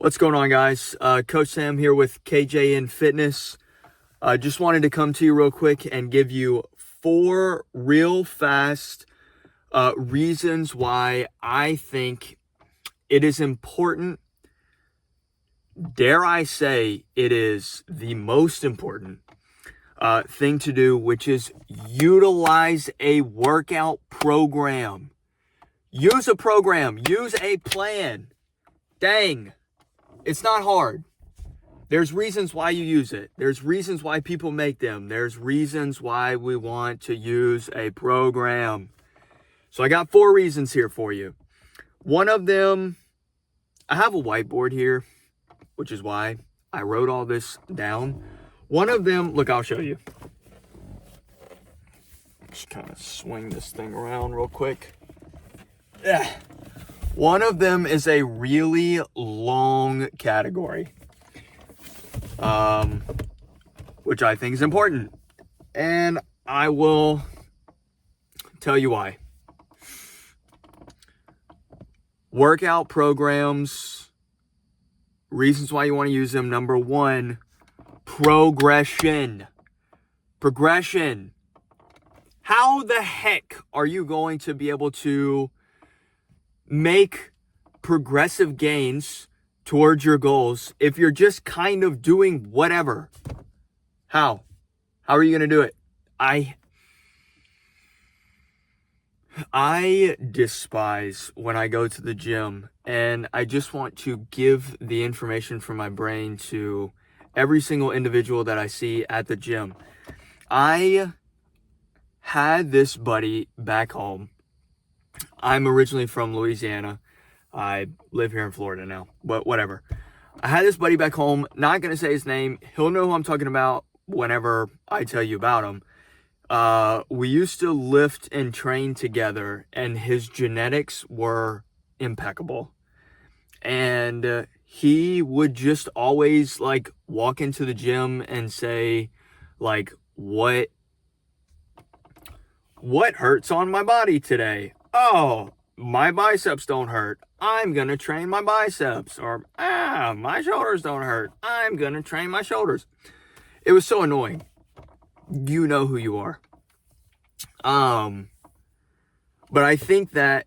What's going on, guys? Coach Sam here with KJN Fitness. Just wanted to come to you real quick and give you 4 real fast reasons why I think it is important, dare I say it is the most important thing to do, which is utilize a workout program. Use a program. Use a plan. Dang. It's not hard. There's reasons why you use it. There's reasons why people make them. There's reasons why we want to use a program. So I got 4 reasons here for you. One of them, I have a whiteboard here, which is why I wrote all this down. One of them, look, I'll show you. Just kind of swing this thing around real quick. Yeah. One of them is a really long category, which I think is important. And I will tell you why. Workout programs, reasons why you want to use them. Number 1, progression. Progression. How the heck are you going to be able to make progressive gains towards your goals if you're just kind of doing whatever? How are you going to do it? I despise when I go to the gym and I just want to give the information from my brain to every single individual that I see at the gym. I had this buddy back home. I'm originally from Louisiana. I live here in Florida now, but whatever. I had this buddy back home, not going to say his name. He'll know who I'm talking about whenever I tell you about him. We used to lift and train together, and his genetics were impeccable. And he would just always walk into the gym and say, what hurts on my body today? Oh, my biceps don't hurt. I'm going to train my biceps. Or, my shoulders don't hurt. I'm going to train my shoulders. It was so annoying. You know who you are. But I think that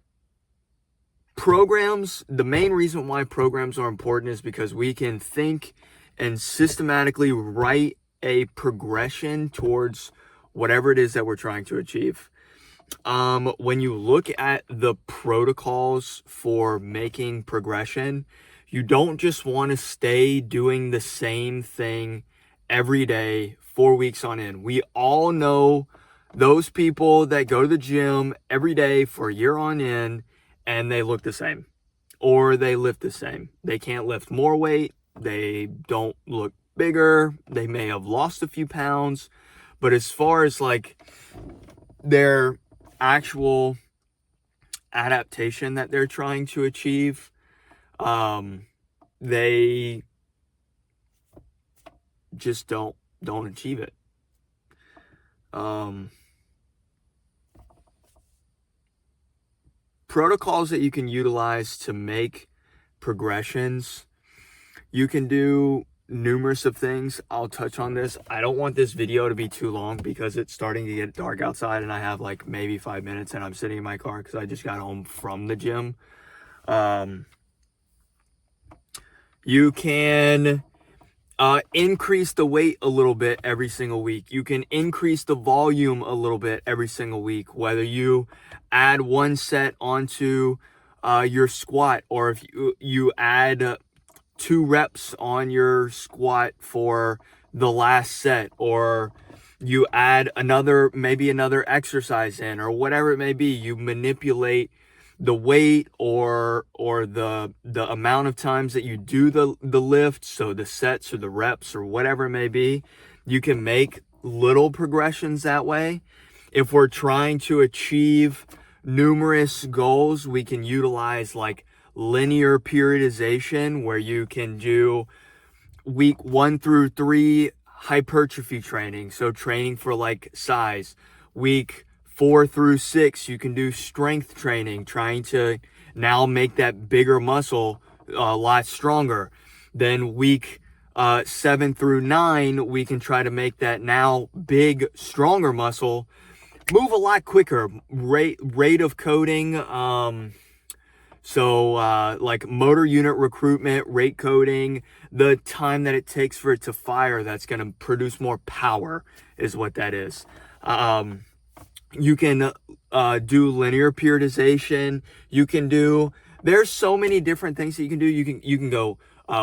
programs, the main reason why programs are important is because we can think and systematically write a progression towards whatever it is that we're trying to achieve. When you look at the protocols for making progression, you don't just want to stay doing the same thing every day, 4 weeks on end. We all know those people that go to the gym every day for a year on end and they look the same or they lift the same. They can't lift more weight. They don't look bigger. They may have lost a few pounds, but as far as their actual adaptation that they're trying to achieve, they just don't achieve it. Protocols that you can utilize to make progressions, you can do numerous of things. I'll touch on this. I don't want this video to be too long because it's starting to get dark outside and I have maybe 5 minutes and I'm sitting in my car because I just got home from the gym. You can increase the weight a little bit every single week. You can increase the volume a little bit every single week, whether you add 1 set onto your squat, or if you add 2 reps on your squat for the last set, or you add maybe another exercise in, or whatever it may be. You manipulate the weight or the amount of times that you do the lift, so the sets or the reps or whatever it may be. You can make little progressions that way. If we're trying to achieve numerous goals, we can utilize linear periodization, where you can do week 1 through 3 hypertrophy training, so training for size. Week 4 through 6, you can do strength training, trying to now make that bigger muscle a lot stronger. Then week 7 through 9, we can try to make that now big, stronger muscle move a lot quicker. Rate of coding. Like motor unit recruitment, rate coding, the time that it takes for it to fire, that's going to produce more power is what that is. You can do linear periodization. There's so many different things that you can do. You can go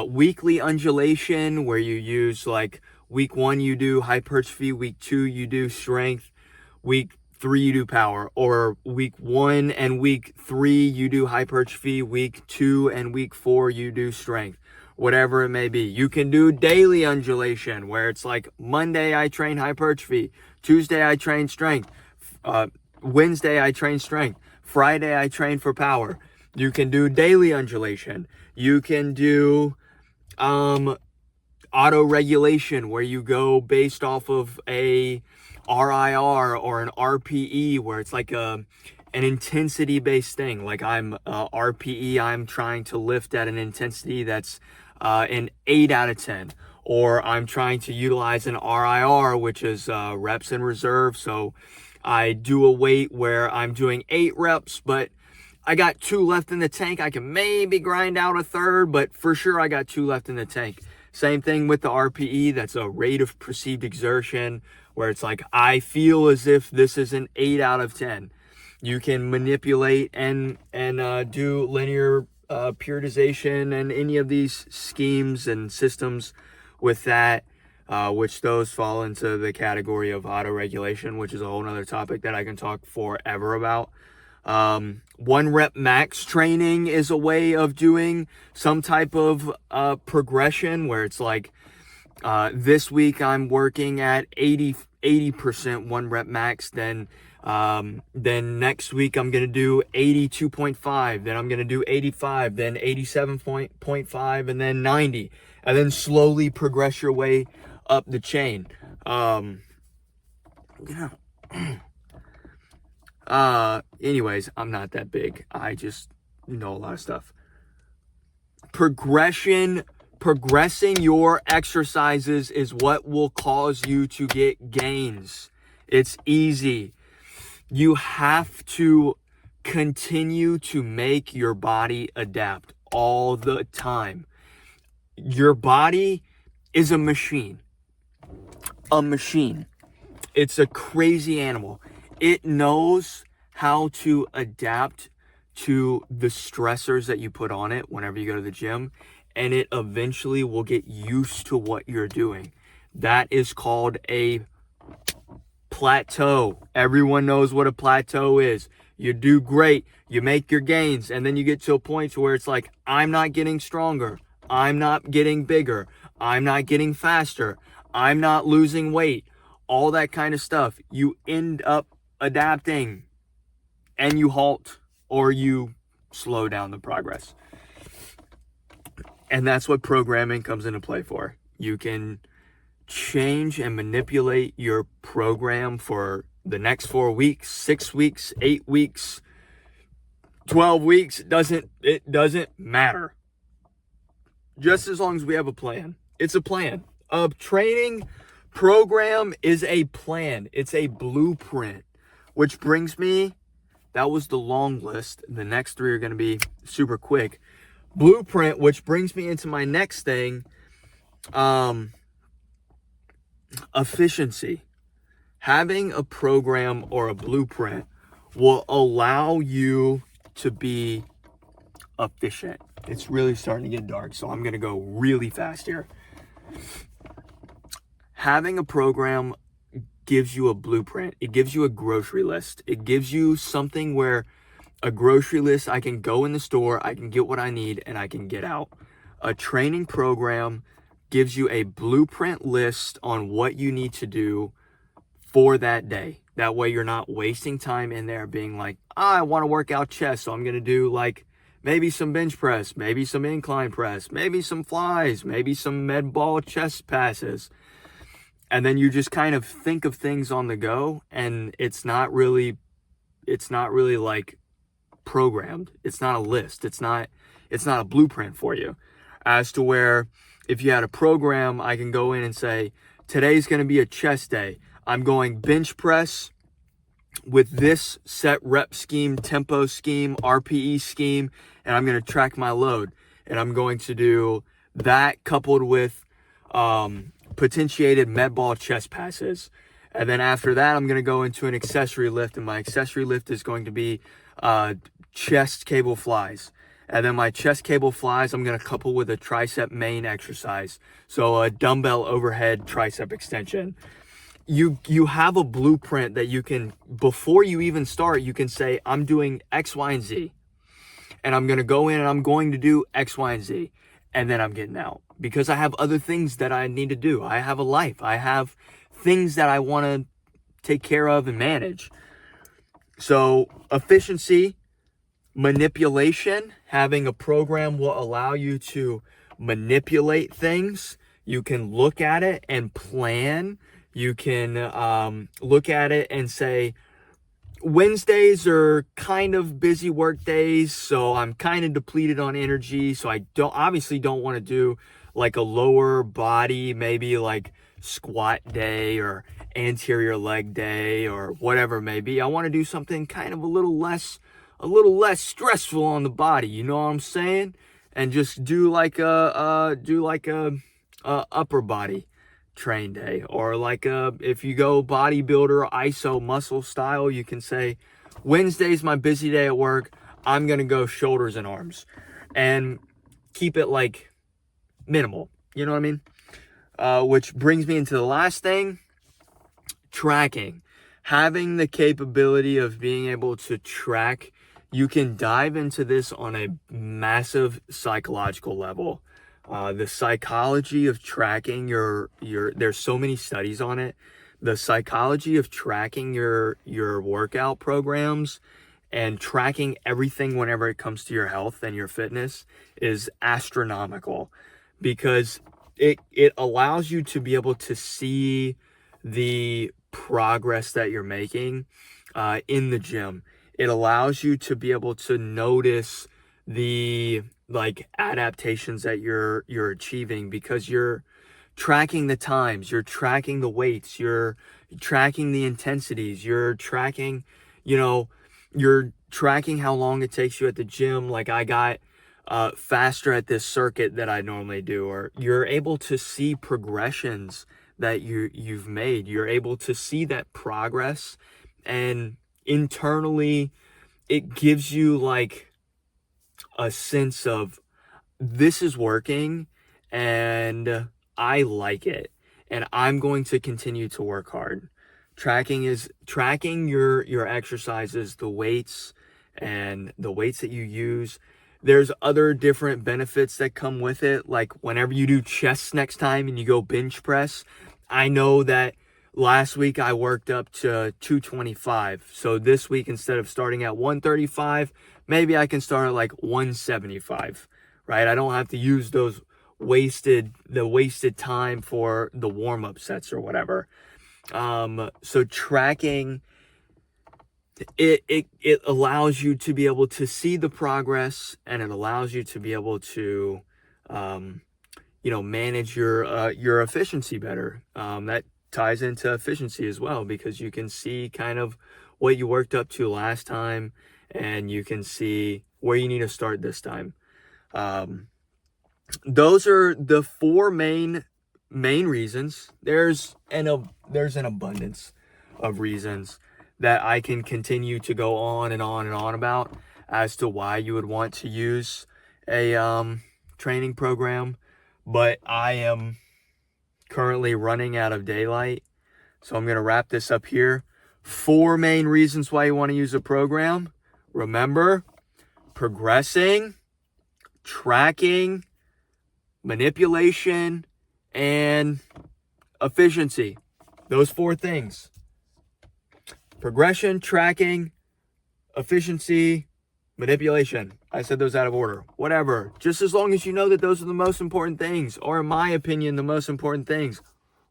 weekly undulation, where you use like week 1 you do hypertrophy, week 2 you do strength, week 3 you do power, or week 1 and week 3 you do hypertrophy, week 2 and week 4 you do strength, whatever it may be. You can do daily undulation, where it's like Monday I train hypertrophy, Tuesday I train strength, Wednesday I train strength, Friday I train for power. You can do daily undulation. You can do auto regulation, where you go based off of a RIR or an RPE, where it's like an intensity based thing. Like I'm RPE, I'm trying to lift at an intensity that's an 8 out of 10, or I'm trying to utilize an RIR, which is reps in reserve. So I do a weight where I'm doing 8 reps, but I got 2 left in the tank. I can maybe grind out a third, but for sure I got 2 left in the tank. Same thing with the RPE. That's a rate of perceived exertion, where it's like, I feel as if this is an 8 out of 10. You can manipulate and do linear periodization and any of these schemes and systems with that, which those fall into the category of auto-regulation, which is a whole nother topic that I can talk forever about. 1 rep max training is a way of doing some type of progression, where it's like, this week I'm working at 80% 1 rep max, then next week I'm going to do 82.5, then I'm going to do 85, then 87.5, and then 90, and then slowly progress your way up the chain. Anyways, I'm not that big. I just know a lot of stuff. Progressing your exercises is what will cause you to get gains. It's easy. You have to continue to make your body adapt all the time. Your body is a machine. It's a crazy animal. It knows how to adapt to the stressors that you put on it whenever you go to the gym, and it eventually will get used to what you're doing. That is called a plateau. Everyone knows what a plateau is. You do great, you make your gains, and then you get to a point where it's like, I'm not getting stronger, I'm not getting bigger, I'm not getting faster, I'm not losing weight, all that kind of stuff. You end up adapting and you halt, or you slow down the progress. And that's what programming comes into play for. You can change and manipulate your program for the next 4 weeks, 6 weeks, 8 weeks, 12 weeks. It doesn't matter. Just as long as we have a plan. It's a plan. A training program is a plan. It's a blueprint. Which brings me, that was the long list. The next 3 are going to be super quick. Blueprint, which brings me into my next thing, efficiency. Having a program or a blueprint will allow you to be efficient. It's really starting to get dark, so I'm going to go really fast here. Having a program gives you a blueprint. It gives you a grocery list. It gives you something where a grocery list, I can go in the store, I can get what I need, and I can get out. A training program gives you a blueprint list on what you need to do for that day. That way you're not wasting time in there being like, I want to work out chest, so I'm going to do like maybe some bench press, maybe some incline press, maybe some flies, maybe some med ball chest passes. And then you just kind of think of things on the go, and it's not really like programmed. It's not a list. It's not a blueprint for you. as to where if you had a program, I can go in and say, today's going to be a chest day. I'm going bench press with this set rep scheme, tempo scheme, RPE scheme, and I'm going to track my load. And I'm going to do that coupled with potentiated med ball chest passes. And then after that, I'm going to go into an accessory lift, and my accessory lift is going to be chest cable flies. And then my chest cable flies, I'm going to couple with a tricep main exercise. So a dumbbell overhead tricep extension. You have a blueprint that you can, before you even start, you can say, I'm doing X, Y, and Z. And I'm going to go in and I'm going to do X, Y, and Z. And then I'm getting out. Because I have other things that I need to do. I have a life. I have things that I want to take care of and manage. So efficiency, manipulation, having a program will allow you to manipulate things. You can look at it and plan. You can look at it and say, Wednesdays are kind of busy work days, so I'm kind of depleted on energy. So I obviously don't want to do like a lower body, maybe like squat day or anterior leg day or whatever it may be. I want to do something kind of a little less stressful on the body. You know what I'm saying? And just do like a upper body train day, or like if you go bodybuilder iso muscle style, you can say Wednesday's my busy day at work, I'm gonna go shoulders and arms, and keep it like minimal, you know what I mean? Which brings me into the last thing, tracking. Having the capability of being able to track, you can dive into this on a massive psychological level. The psychology of tracking there's so many studies on it. The psychology of tracking your workout programs and tracking everything whenever it comes to your health and your fitness is astronomical, because it allows you to be able to see the progress that you're making in the gym. It allows you to be able to notice the like adaptations that you're achieving, because you're tracking the times, you're tracking the weights, you're tracking the intensities, you're tracking, you're tracking how long it takes you at the gym. Like I got faster at this circuit that I normally do, or you're able to see progressions that you've made. You're able to see that progress, and internally it gives you like a sense of, this is working and I like it, and I'm going to continue to work hard. Tracking your exercises, the weights and the weights that you use. There's other different benefits that come with it. Like whenever you do chest next time and you go bench press, I know that last week I worked up to 225. So this week, instead of starting at 135, maybe I can start at like 175, right? I don't have to use the wasted time for the warm-up sets or whatever. So tracking, it allows you to be able to see the progress, and it allows you to be able to, manage your efficiency better. That ties into efficiency as well, because you can see kind of what you worked up to last time, and you can see where you need to start this time. Those are the four main reasons. There's an abundance of reasons that I can continue to go on and on and on about as to why you would want to use a training program, but I am currently running out of daylight, so I'm going to wrap this up here. 4 main reasons why you want to use a program. Remember, progressing, tracking, manipulation, and efficiency. Those 4 things. Progression, tracking, efficiency, manipulation. I said those out of order. Whatever. Just as long as you know that those are the most important things, or in my opinion, the most important things.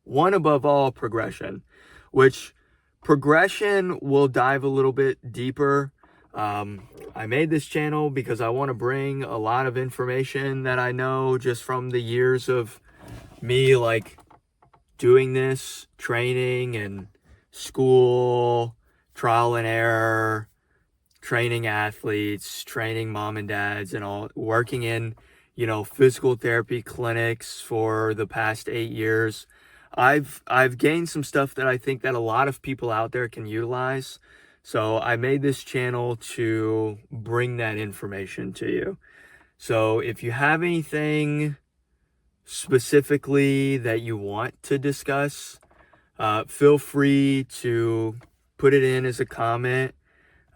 One above all, progression, which progression will dive a little bit deeper I made this channel because I want to bring a lot of information that I know just from the years of me like doing this, training and school, trial and error, training athletes, training mom and dads, and all, working in, physical therapy clinics for the past 8 years. I've gained some stuff that I think that a lot of people out there can utilize. So I made this channel to bring that information to you. So if you have anything specifically that you want to discuss, feel free to put it in as a comment.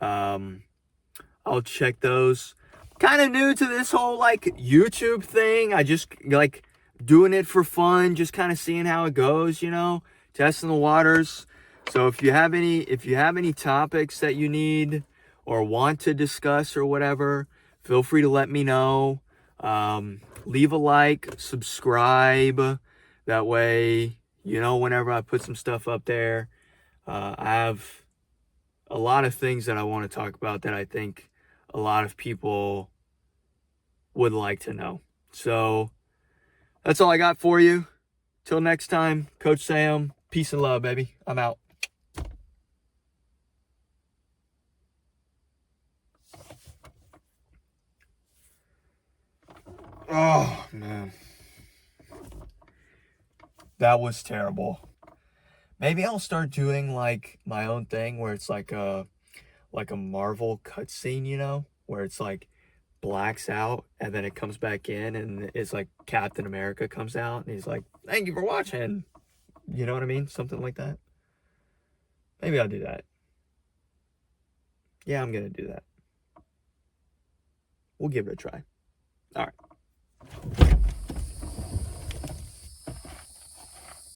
I'll check those. Kind of new to this whole like YouTube thing. I just like doing it for fun, just kind of seeing how it goes, testing the waters. So if you have any topics that you need or want to discuss or whatever, feel free to let me know. Leave a like, subscribe. That way, whenever I put some stuff up there, I have a lot of things that I want to talk about that I think a lot of people would like to know. So that's all I got for you. Till next time, Coach Sam, peace and love, baby. I'm out. Oh, man. That was terrible. Maybe I'll start doing like my own thing where it's like a Marvel cutscene, where it's like blacks out and then it comes back in and it's like Captain America comes out and he's like, "Thank you for watching." You know what I mean? Something like that. Maybe I'll do that. Yeah, I'm gonna do that. We'll give it a try. All right.